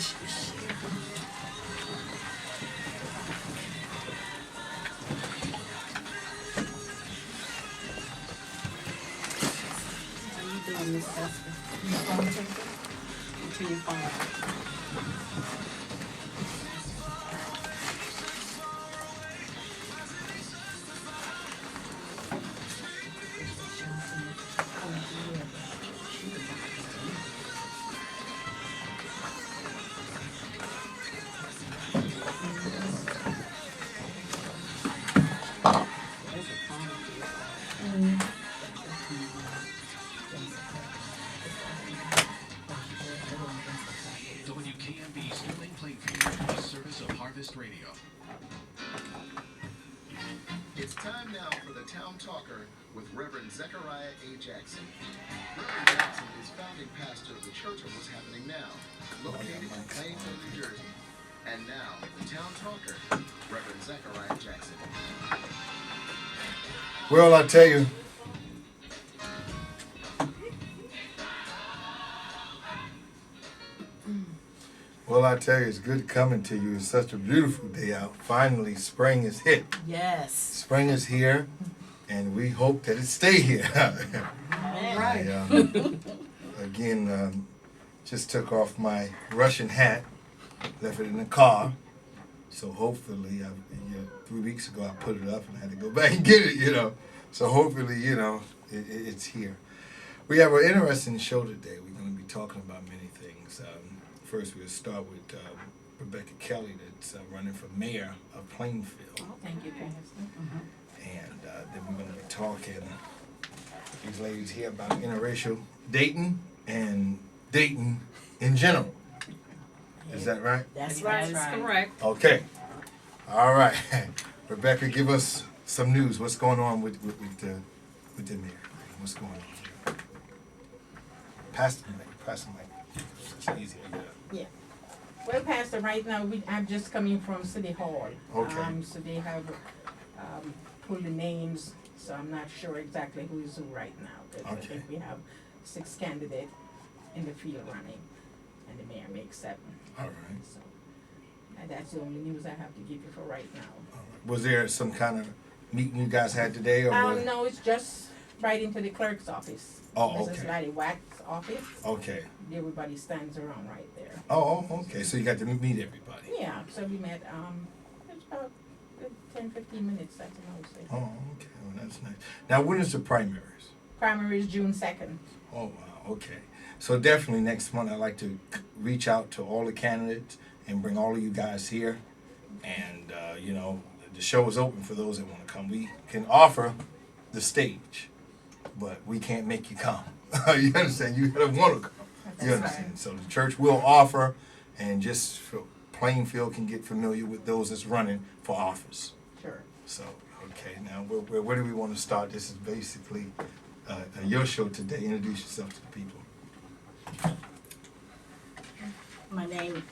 How you doing, Miss Esther? You phone taker? To your phone. WKMB's Sterling Plainfield, a service of Harvest Radio. It's time now for the Town Talker with Reverend Zechariah A. Jackson. Reverend Jackson is founding pastor of the Church of What's Happening Now, located in Plainfield, New Jersey. And now, the Town Talker, Reverend Zechariah Jackson. Well, I tell you, it's good coming to you. It's such a beautiful day out. Finally, spring is hit. Yes. Spring is here, and we hope that it stay here. Right. Again, just took off my Russian hat, left it in the car. So hopefully, 3 weeks ago I put it up and I had to go back and get it, So hopefully, it's here. We have an interesting show today. We're going to be talking about many things. First, we'll start with Rebecca Kelly, that's running for mayor of Plainfield. Oh, thank you, Pastor. And then we're going to be talking to these ladies here about interracial dating and dating in general. Is that right? That's right. That's correct. Okay. All right. Rebecca, give us some news. What's going on with the mayor? What's going on here? Pass the mic. It's easier. Yeah. Well, Pastor, right now I'm just coming from City Hall. Okay. So they have pulled the names, so I'm not sure exactly who is who right now. But I think we have 6 candidates in the field running, and the mayor makes 7. All right. So and that's the only news I have to give you for right now. All right. Was there some kind of meeting you guys had today, or what? No, it's just right into the clerk's office. Oh, Mrs. okay. Lottie Watt's office. Okay. Everybody stands around right there. Oh, okay. So you got to meet everybody. Yeah, so we met, it's about 10-15 minutes, that's what I would say. Oh, okay. Well, that's nice. Now, when is the primaries? Primary is June 2nd. Oh, wow. Okay. So definitely next month, I'd like to reach out to all the candidates and bring all of you guys here. And, the show is open for those that want to come. We can offer the stage, but we can't make you come. You understand? You gotta want to come. You understand? Right. So the church will offer, and just for Plainfield can get familiar with those that's running for office. Sure. So, okay, now where do we want to start? This is basically your show today. Introduce yourself to the people. My name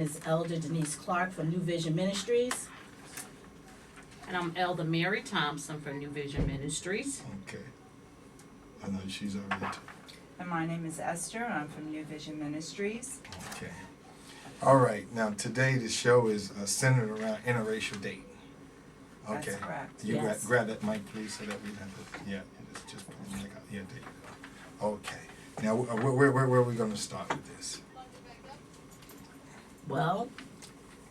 is Elder Denise Clark from New Vision Ministries. And I'm Elder Mary Thompson from New Vision Ministries. Okay. I know she's already. And my name is Esther, and I'm from New Vision Ministries. Okay. All right. Now today the show is centered around interracial dating. Okay. That's correct. You Yes. grab that mic, please, so that we have to. Yeah. Just pull the mic out. Yeah. There you go. Okay. Now where are we going to start with this? Well,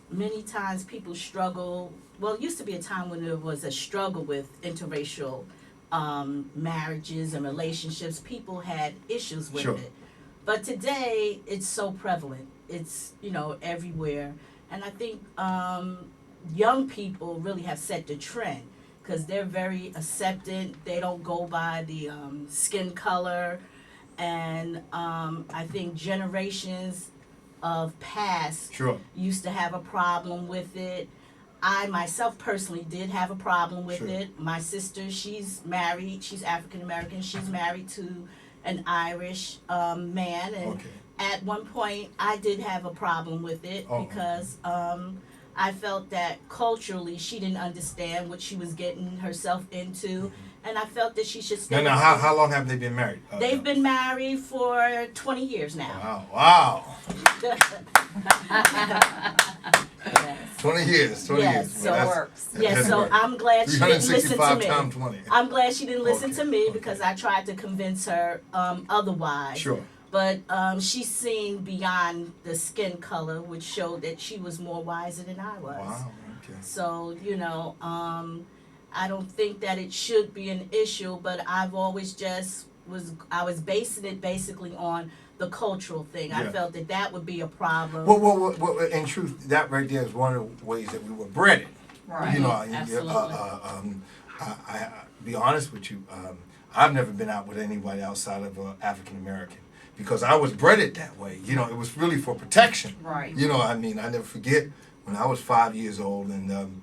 many times people struggle. Well, it used to be a time when there was a struggle with interracial marriages and relationships. People had issues with Sure. it. But today, it's so prevalent. It's, everywhere. And I think young people really have set the trend because they're very acceptant. They don't go by the skin color. And I think generations of past Sure. used to have a problem with it. I myself personally did have a problem with Sure. it. My sister, she's married. She's African American. She's married to an Irish man, and Okay. at one point I did have a problem with it Oh. because I felt that culturally she didn't understand what she was getting herself into, and I felt that she should stay. Now, how long have they been married? They've been married for 20 years now. Wow. Yes. 20 years. 20 Yes, years. so It That's- works. Yeah, that's so right. I'm glad she didn't listen to 365 me. times 20. I'm glad she didn't listen Okay, to me okay. because I tried to convince her otherwise. Sure. But she's seen beyond the skin color, which showed that she was more wiser than I was. Wow. Okay. So, I don't think that it should be an issue, but I've always I was basing it basically on the cultural thing. I Yeah. felt that would be a problem. Well, in truth, that right there is one of the ways that we were bred. Right. You know, Absolutely. I be honest with you, I've never been out with anybody outside of African American because I was bred it that way. You know, it was really for protection. Right. You know, I mean, I never forget when I was 5 years old and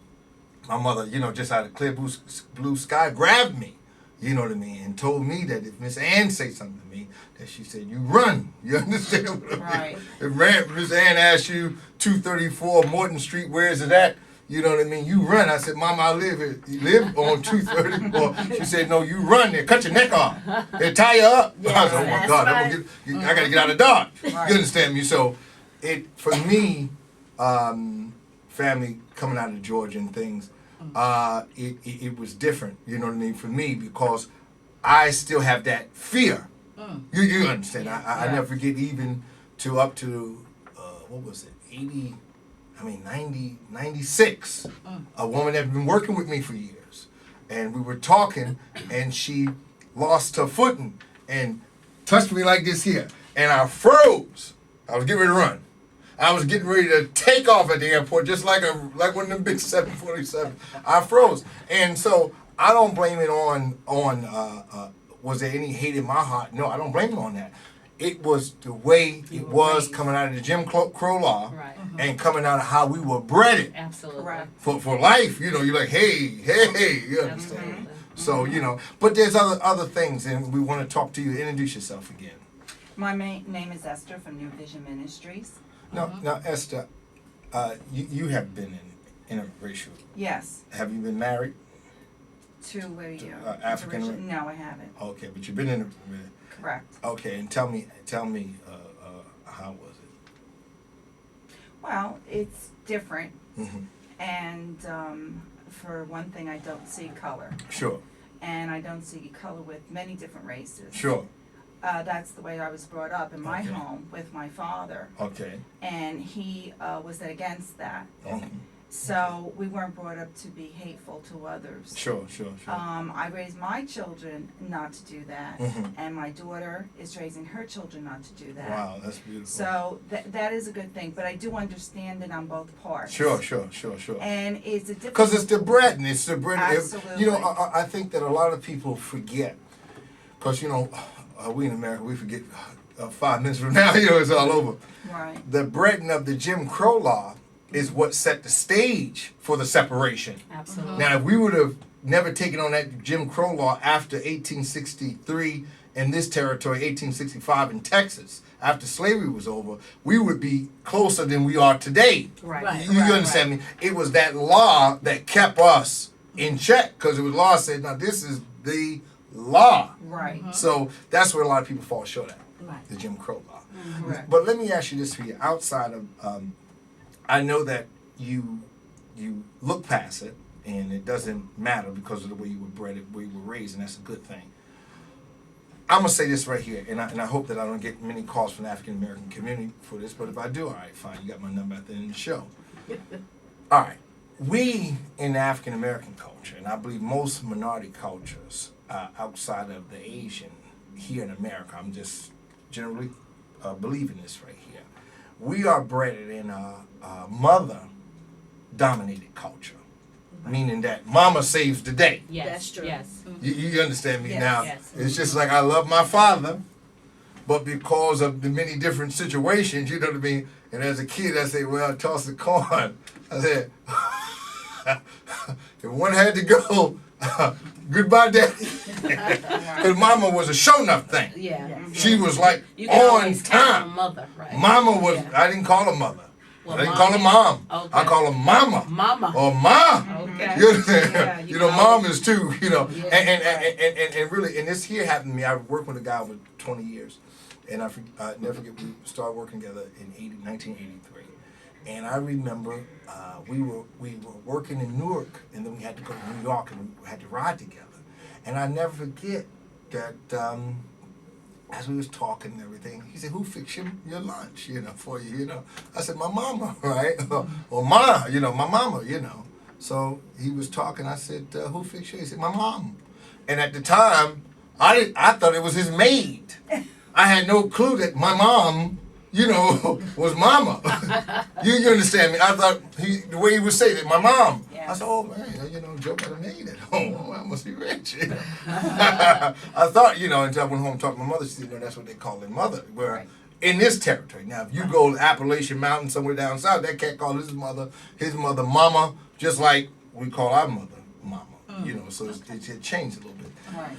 my mother, just out of clear blue sky, grabbed me. You know what I mean? And told me that if Miss Ann say something to me, that she said, you run. You understand what I mean? Right. If Miss Ann asked you 234 Morton Street, where is it at? You know what I mean? You run. I said, Mama, I live here. You live on 234. She said, no, you run there. Cut your neck off. They tie you up. Yes, I said, oh my that's God, right. I got to get out of Dodge. Right. You understand me? So for me, family coming out of Georgia and things, it was different, you know what I mean, for me because I still have that fear. You understand? I never forget even up to what was it, 96. A woman that had been working with me for years, and we were talking, and she lost her footing and touched me like this here, and I froze. I was getting ready to run. I was getting ready to take off at the airport, just like one of them big 747. I froze, and so I don't blame it on was there any hate in my heart? No, I don't blame it on that. It was the way it was coming out of the Jim Crow law, Right. and coming out of how we were bred it Absolutely. Correct. for life. You know, you're like, hey, you understand? Absolutely. So but there's other things, and we want to talk to you. Introduce yourself again. My name is Esther from New Vision Ministries. Now, Esther, you have been in interracial. Yes. Have you been married? To where you? African- Interracial- No, I haven't. Okay, but you've been in. Correct. Okay, and tell me, how was Well, it's different, it? Mm-hmm. and for one thing, I don't see color, Sure, and I don't see color with many different races. sure. That's the way I was brought up in my Okay. home with my father, Okay. and he was against that. Okay. So we weren't brought up to be hateful to others. Sure. I raised my children not to do that, Mhm. and my daughter is raising her children not to do that. Wow, that's beautiful. So that is a good thing, but I do understand it on both parts. Sure. And it's a different. Because it's the bread, and it's the bread. Absolutely. I think that a lot of people forget. Because, we in America, we forget 5 minutes from now, it's all over. Right. The breading of the Jim Crow law is what set the stage for the separation. Absolutely. Now, if we would have never taken on that Jim Crow law after 1863 in this territory, 1865 in Texas, after slavery was over, we would be closer than we are today. Right. You understand me? It was that law that kept us in check because it was law said, now this is the law. Right. So that's where a lot of people fall short at, Right. the Jim Crow law. Correct. But let me ask you this here. Outside of, I know that you look past it, and it doesn't matter because of the way you were bred, where you were raised, and that's a good thing. I'm gonna say this right here, and I hope that I don't get many calls from the African American community for this. But if I do, all right, fine. You got my number at the end of the show. All right, we in the African American culture, and I believe most minority cultures outside of the Asian here in America, I'm just generally believing this right here. We are bred in a mother-dominated culture, meaning that mama saves the day. Yes. That's true. Yes. You understand me Yes, now? yes. It's just like I love my father, but because of the many different situations, you know what I mean? And as a kid, I say, well, toss the coin. I said, if one had to go, goodbye, daddy. Because mama was a show-enough thing. Yeah. She was like You can on always count on time. mother, right? Mama was, Yeah. I didn't call her mother. Well, I didn't call her mom. Okay. I call her mama. Mama. Or ma. Okay. You understand? Yeah, you know, can mom is too, Yeah. and really, and this here happened to me. I worked with a guy over 20 years, and I never forget, we started working together in 1983. And I remember we were working in Newark, and then we had to go to New York, and we had to ride together. And I never forget that as we was talking and everything, he said, "Who fixed your lunch, for you, I said, "My mama," right? Or Ma, my mama, So he was talking. I said, "Who fixed you?" He said, "My mom." And at the time, I thought it was his maid. I had no clue that my mom, was mama. you understand me? I thought the way he would say that, my mom. Yes. I said, "Oh man, Joe got a maid at home. Oh, I must be rich." I thought, until I went home and talked to my mother, she said, that's what they call their mother. Where Right. in this territory, now if you go to Appalachian Mountain somewhere down south, that cat call his mother mama, just like we call our mother mama. So it changed a little bit. Right.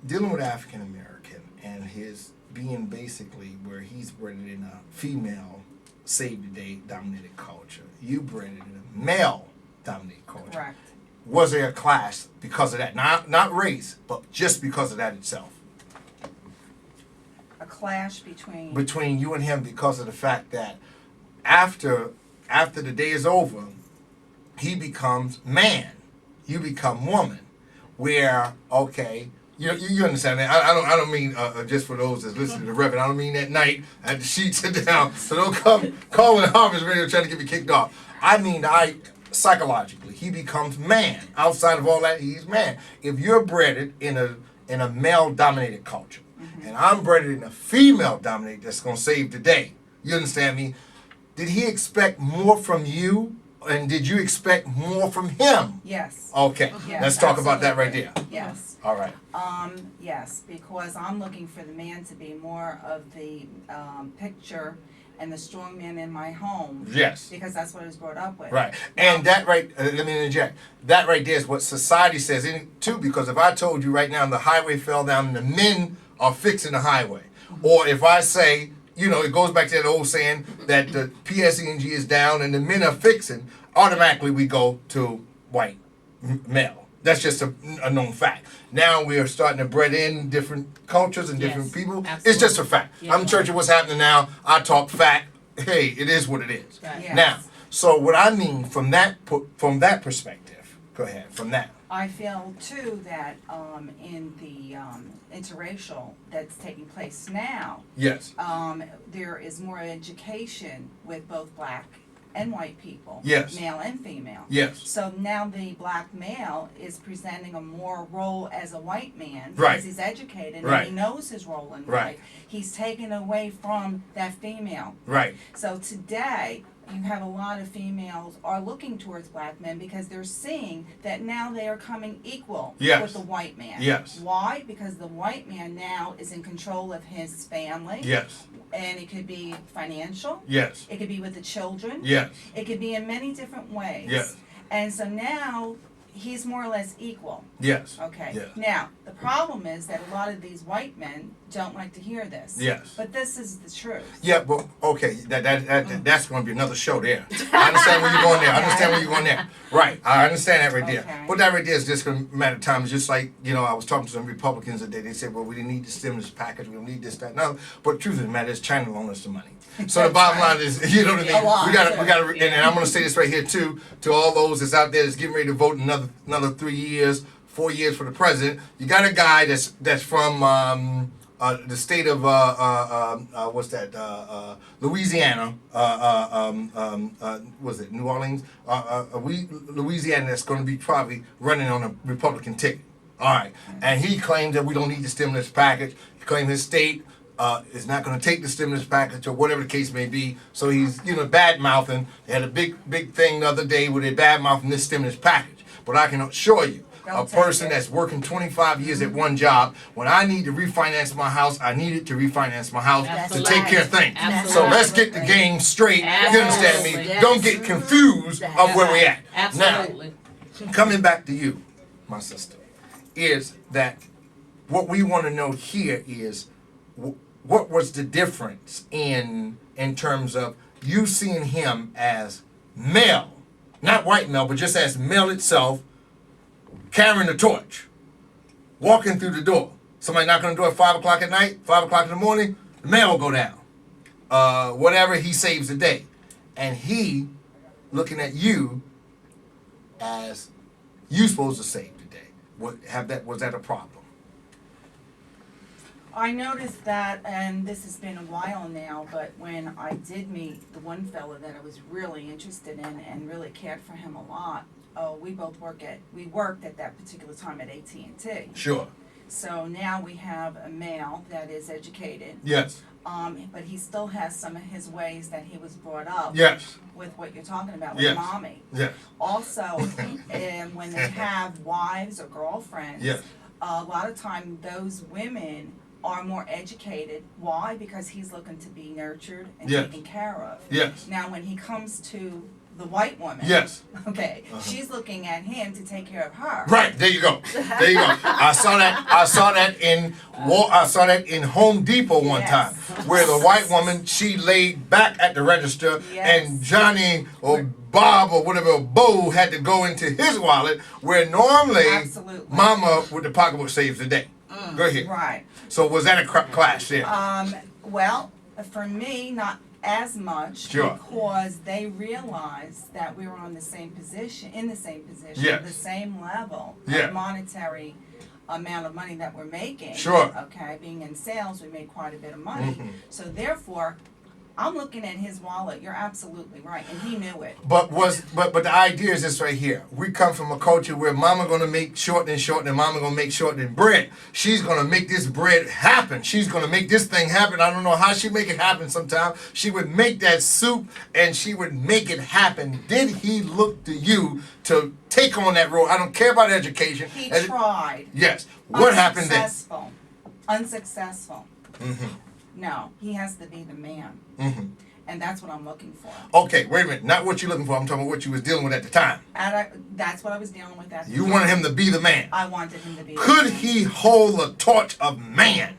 Dealing with African American and his being basically where he's bred in a female save the day dominated culture. You bred it in a male dominated culture. Correct. Was there a clash because of that? Not race, but just because of that itself. A clash between. Between you and him because of the fact that after the day is over, he becomes man. You become woman. Where, okay, you understand that? I don't mean just for those that's listening to the Reverend. I don't mean that night at the sheets are down. So don't come calling Harvest Radio trying to get me kicked off. I mean, psychologically, he becomes man. Outside of all that, he's man. If you're bred in a male-dominated culture, and I'm bred in a female-dominated that's gonna save the day. You understand me? Did he expect more from you, and did you expect more from him? Yes. Okay, Yes, let's talk about that right absolutely. there. Yes. All right. Yes, because I'm looking for the man to be more of the picture and the strong man in my home. Yes. Because that's what I was brought up with. Right. And that right, let me interject. That right there is what society says too, because if I told you right now the highway fell down and the men are fixing the highway, or if I say, it goes back to that old saying that the PSENG is down and the men are fixing, automatically we go to white male. That's just a known fact. Now we are starting to bred in different cultures and different Yes, people. It's absolutely. just a fact. Yeah. I'm church of what's happening now. I talk fact. Hey, it is what it is. Right. Yes. Now, so what I mean from that perspective, go ahead, from that. I feel too that in the interracial that's taking place now, Yes. there is more education with both black and white people, Yes. male and female. Yes. So now the black male is presenting a more role as a white man Right. because he's educated Right. and he knows his role in Right. life. He's taken away from that female. Right. So today, you have a lot of females are looking towards black men because they're seeing that now they are coming equal Yes. with the white man. Yes. Why? Because the white man now is in control of his family. Yes. And it could be financial. Yes. It could be with the children. Yes. It could be in many different ways. Yes. And so now he's more or less equal. Yes. Okay. Yes. Now, the problem is that a lot of these white men don't like to hear this. Yes. But this is the truth. Yeah, but okay, that's going to be another show there. I understand where you're going there. I understand where you're going there. Right, I understand that right there. Okay. But that right there is just going to matter of time. It's just like, I was talking to some Republicans today. They said, well, we didn't need the stimulus package. We don't need this, that, and other. But the truth of the matter is China loaned us the money. So the bottom line is, you know what I mean? A lot, we got to, too. and I'm going to say this right here too, to all those that's out there that's getting ready to vote another 3 years, 4 years for the president. You got a guy that's from the state of Louisiana. Was it New Orleans? Louisiana that's going to be probably running on a Republican ticket. All right, and he claimed that we don't need the stimulus package. He claimed his state is not going to take the stimulus package or whatever the case may be. So he's bad mouthing. They had a big thing the other day where they bad mouthing this stimulus package. But I can assure you, They'll a take person it. that's working 25 years at one job, when I need to refinance my house, I needed to refinance my house That's to right. take care of things. Absolutely. So let's get the game straight. You understand me? Absolutely. Don't get confused of where we're at. Absolutely. Now, coming back to you, my sister, is that what we want to know here is what was the difference in terms of you seeing him as male, not white male, but just as male itself, carrying the torch, walking through the door, Somebody knock on the door at 5 o'clock at night, 5 o'clock in the morning, the mail will go down. Whatever, he saves the day. And he looking at you as you supposed to save the day. Was that a problem? I noticed that, and this has been a while now, but when I did meet the one fella that I was really interested in and really cared for him a lot, we worked at that particular time at AT&T. Sure. So now we have a male that is educated, Yes. but he still has some of his ways that he was brought up Yes. with what you're talking about with Yes. mommy. Yes. Also, when they have wives or girlfriends, Yes. a lot of time those women are more educated. Why? Because he's looking to be nurtured and Yes. taken care of. Yes. Now, when he comes to the white woman, Yes. okay, she's looking at him to take care of her. Right. There you go. There you go. I saw that in Home Depot one Yes. time, where the white woman, she laid back at the register, Yes. and Johnny or Bob or whatever, Bo, had to go into his wallet, where normally Absolutely. Mama with the pocketbook saves the day. Go ahead. Right. So was that a clash there? Well, for me, not as much, Sure. because they realized that we were in the same position, Yes. the same level Yeah. of monetary amount of money that we're making. Sure. Okay, being in sales, we made quite a bit of money. Mhm. So therefore, I'm looking at his wallet. You're absolutely right, and he knew it. But the idea is this right here. We come from a culture where mama gonna make shortening, mama gonna make shortening bread. She's gonna make this bread happen. She's gonna make this thing happen. I don't know how she make it happen sometimes. She would make that soup and she would make it happen. Did he look to you to take on that role? I don't care about education. He tried. Yes. What happened then? Unsuccessful. Mm-hmm. No, he has to be the man. Mm-hmm. And that's what I'm looking for. Okay, wait a minute. Not what you're looking for. I'm talking about what you was dealing with at the time. That's what I was dealing with at the You time. wanted him to be the man. I wanted him to be. Could he hold the torch of man?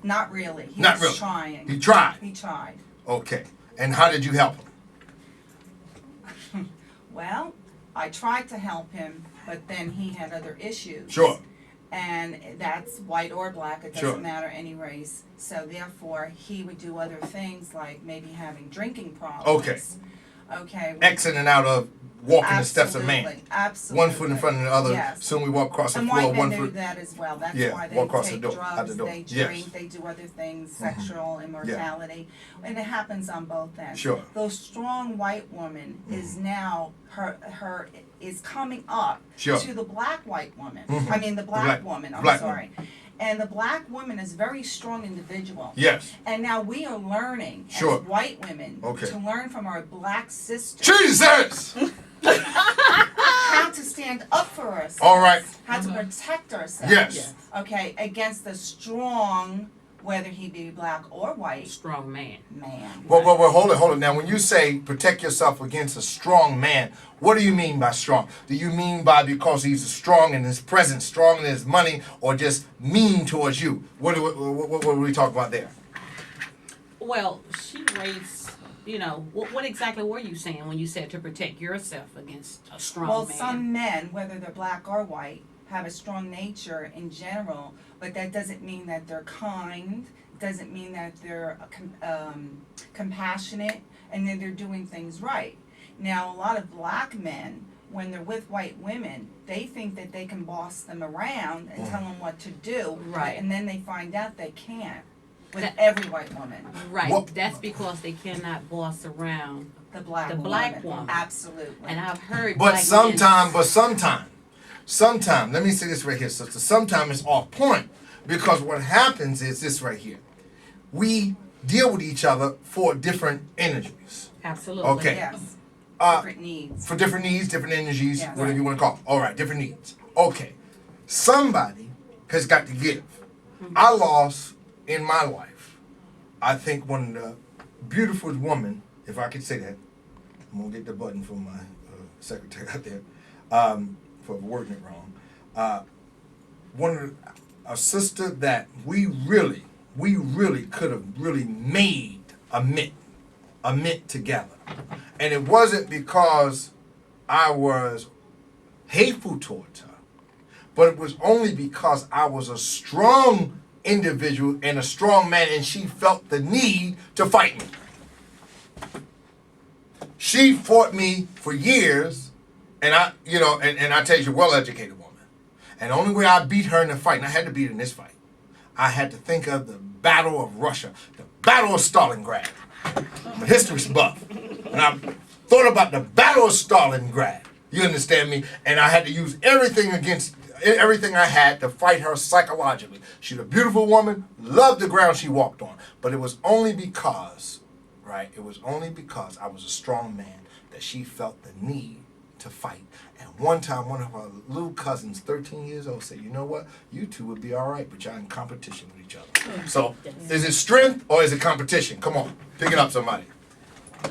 Not really. He Not was really. trying. He tried. He tried. Okay. And how did you help him? Well, I tried to help him, but then he had other issues. Sure. And that's white or black, it Sure. doesn't matter any race. So therefore, he would do other things like maybe having drinking problems. Okay. Okay. Exiting and out of walking the steps of man. Absolutely. One foot in front of the other. Yes. Soon we walk across the And floor. white men One do foot. that as well. That's Yeah, why they walk across the take door, out the drugs, door. they Yes. drink, they do other things, sexual immortality, and it happens on both ends. Sure. The strong white woman is now her is coming up Sure. to the black white woman. Mhm. I mean the black Black- woman. I'm black sorry. And the black woman is a very strong individual. Yes. And now we are learning Sure. as white women Okay. to learn from our black sisters Jesus! how to stand up for ourselves. All right. How to protect ourselves. Yes. Okay, against the strong, whether he be black or white, Strong man. man. Well, hold it. Now, when you say protect yourself against a strong man, what do you mean by strong? Do you mean by because he's strong in his presence, strong in his money, or just mean towards you? What are we talking about there? Well, she raised, what exactly were you saying when you said to protect yourself against a strong Well, man? some men, whether they're black or white, have a strong nature in general, but that doesn't mean that they're kind, doesn't mean that they're compassionate, and that they're doing things right. Now, a lot of black men, when they're with white women, they think that they can boss them around and tell them what to do, Right. and then they find out they can't with That- every white woman, Right. Well- That's because they cannot boss around. the black The woman. black woman. Absolutely. And I've heard But black sometime, let me say this right here, sister. Sometimes it's off point because what happens is this right here. We deal with each other for different energies. men. Absolutely. Okay. Yes. Uh, Different needs. For different needs, different energies, Yes. whatever you want to call it. All right, different needs. Okay. Somebody has got to give. I lost in my life, I think, one of the beautiful women, if I could say that. I'm going to get the button from my secretary out there for wording it wrong. A sister that we really could have really made a mint together. And it wasn't because I was hateful towards her, but it was only because I was a strong individual and a strong man, and she felt the need to fight me. She fought me for years, and I tell you, she's a well-educated woman. And the only way I beat her in the fight, and I had to beat her in this fight, I had to think of the Battle of Russia, the Battle of Stalingrad. I'm a history buff. And I thought about the Battle of Stalingrad. You understand me? And I had to use everything I had to fight her psychologically. She's a beautiful woman, loved the ground she walked on. But it was only because, right? It was only because I was a strong man that she felt the need to fight. And one time, one of her little cousins, 13 years old, said, you know what? You two would be all right, but y'all in competition with each other. So, is it strength or is it competition? Come on, pick it up, somebody. I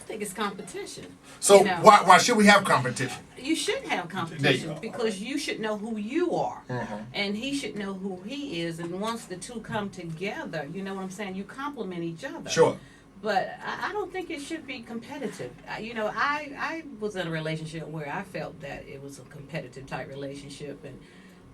think it's competition. So, You know. why should we have competition? You should have competition go. because you should know who you are, Mhm. and he should know who he is. And once the two come together, you know what I'm saying. You complement each other. Sure. But I don't think it should be competitive. I was in a relationship where I felt that it was a competitive type relationship, and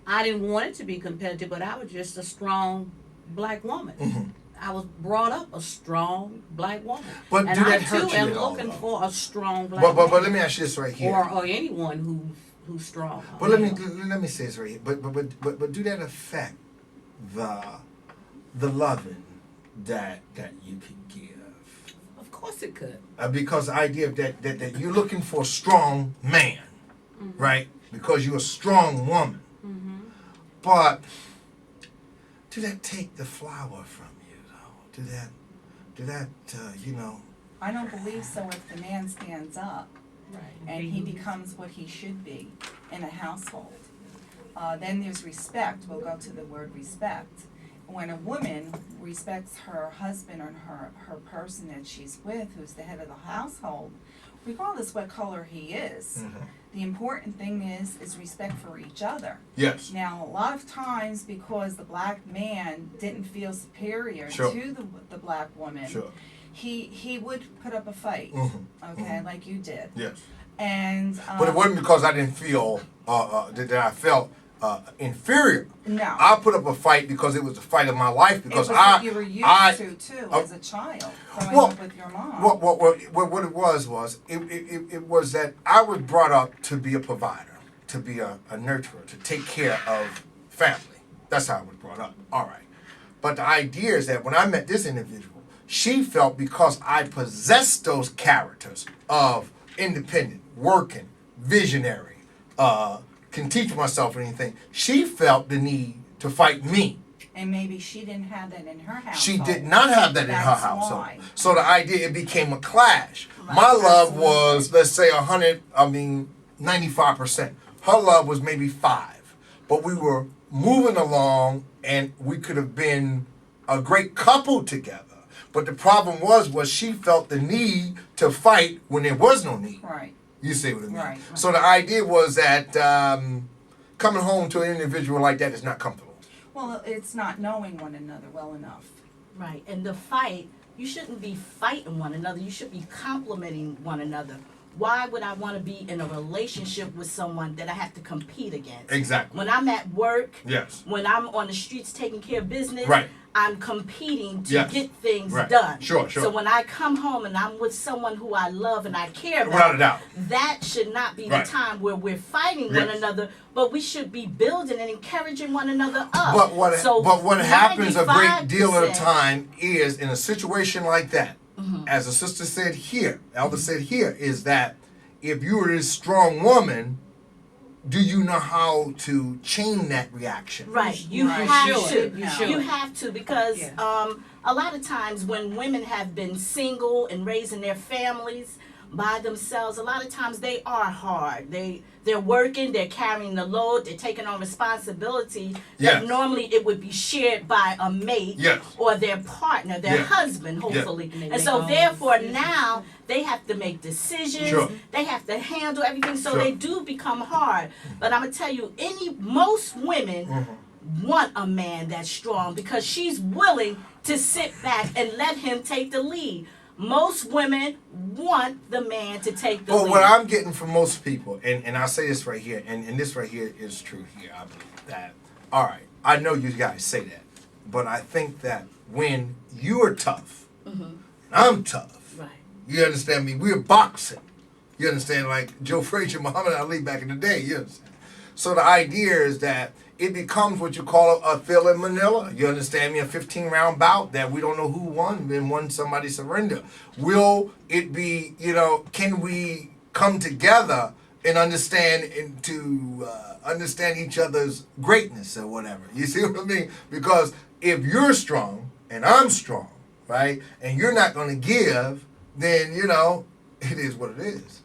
I didn't want it to be competitive. But I was just a strong black woman. Mhm. I was brought up a strong black woman, But and do I that hurt too you am at all, looking though? for a strong black But woman. let me ask you this right here. or anyone who's strong. But let me say this right here. But do that affect the loving that you can give? Of course it could. Because the idea of that you're looking for a strong man, right? Because you're a strong woman. But do that take the flower from you, though? Do that I don't believe so if the man stands up Right. and he becomes what he should be in a household. Then there's respect. We'll go to the word respect. When a woman respects her husband or her person that she's with, who's the head of the household, regardless what color he is, the important thing is respect for each other. Yes. Now, a lot of times, because the black man didn't feel superior Sure. to the black woman, Sure. he would put up a fight, okay, like you did. Yes. And But it wasn't because I didn't feel that I felt inferior. no, I put up a fight because it was the fight of my life. it Because was what you were used to too uh, as a child growing well, up with your mom. What it was it was that I was brought up to be a provider, to be a nurturer, to take care of family. That's how I was brought up. All right. But the idea is that when I met this individual, she felt because I possessed those characters of independent, working, visionary, can teach myself anything, she felt the need to fight me. And maybe she didn't have that in her household. She did not have that in her That's household. why. So the idea, it became a clash. Right, My love absolutely. was, let's say 95%. Her love was maybe 5. But we were moving along and we could have been a great couple together. But the problem was she felt the need to fight when there was no need. Right. You see what I mean? Right. So the idea was that coming home to an individual like that is not comfortable. Well, it's not knowing one another well enough. Right, and the fight, you shouldn't be fighting one another. You should be complimenting one another. Why would I want to be in a relationship with someone that I have to compete against? Exactly. When I'm at work, Yes. when I'm on the streets taking care of business, Right. I'm competing to Yes. get things Right. done. Sure. So when I come home and I'm with someone who I love and I care about, Without a doubt. that should not be Right. the time where we're fighting one Yes. another, but we should be building and encouraging one another up. But what happens a great deal of the 95% time is in a situation like that, as the sister said here, Elder said here, is that if you are this strong woman, do you know how to chain that reaction? Right, you Right. have You to. should. You should. You have to because Yeah. a lot of times when women have been single and raising their families by themselves, a lot of times they are hard. They're working, they're carrying the load, they're taking on responsibility Yes. that normally it would be shared by a mate Yes. or their partner, their Yes. husband, hopefully. And they And make so all the therefore decisions. now they have to make decisions. Sure. They have to handle everything, so Sure. they do become hard. But I'm gonna tell you, most women want a man that's strong because she's willing to sit back and let him take the lead. Most women want the man to take the But lead. what I'm getting from most people, and I'll say this right here, and this right here is true here, I believe that, all right, I know you guys say that, but I think that when you are tough, and I'm tough, Right. you understand me? We're boxing. You understand? Like Joe Frazier, Muhammad Ali back in the day, you understand? So the idea is that it becomes what you call a Phil in Manila. You understand me? A 15-round bout that we don't know who won, then won somebody surrender. Will it be, can we come together and understand and to understand each other's greatness or whatever? You see what I mean? Because if you're strong and I'm strong, right, and you're not going to give, then, it is what it is.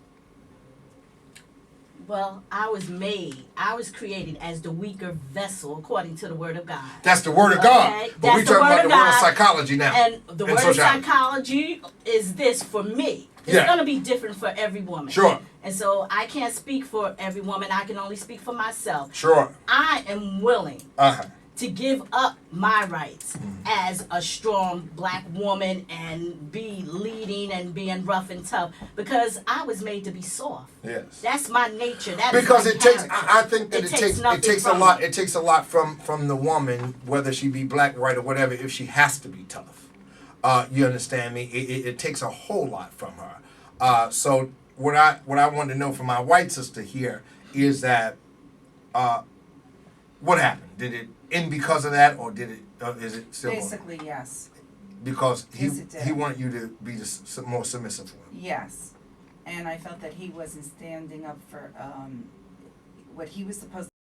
Well, I was created as the weaker vessel according to the word of God. That's the word of God. Okay, But we that's the talking word about of the word of God. psychology now. And the And word of sociology. psychology is this for me. It's Yeah. going to be different for every woman. Sure. And so I can't speak for every woman. I can only speak for myself. Sure. I am willing Uh-huh. to give up my rights Mm-hmm. as a strong black woman and be leading and being rough and tough because I was made to be soft. Yes. That's my nature. That is Because my it takes, character. I think that it takes nothing a from lot. me. It takes a lot from the woman, whether she be black, white, or whatever. If she has to be tough, you understand me. It takes a whole lot from her. So what I wanted to know from my white sister here is that what happened? Did it end because of that, or did it? Is it still going? Basically, yes. Because Yes, it did. he wanted you to be more submissive for him. Yes. And I felt that he wasn't standing up for what he was supposed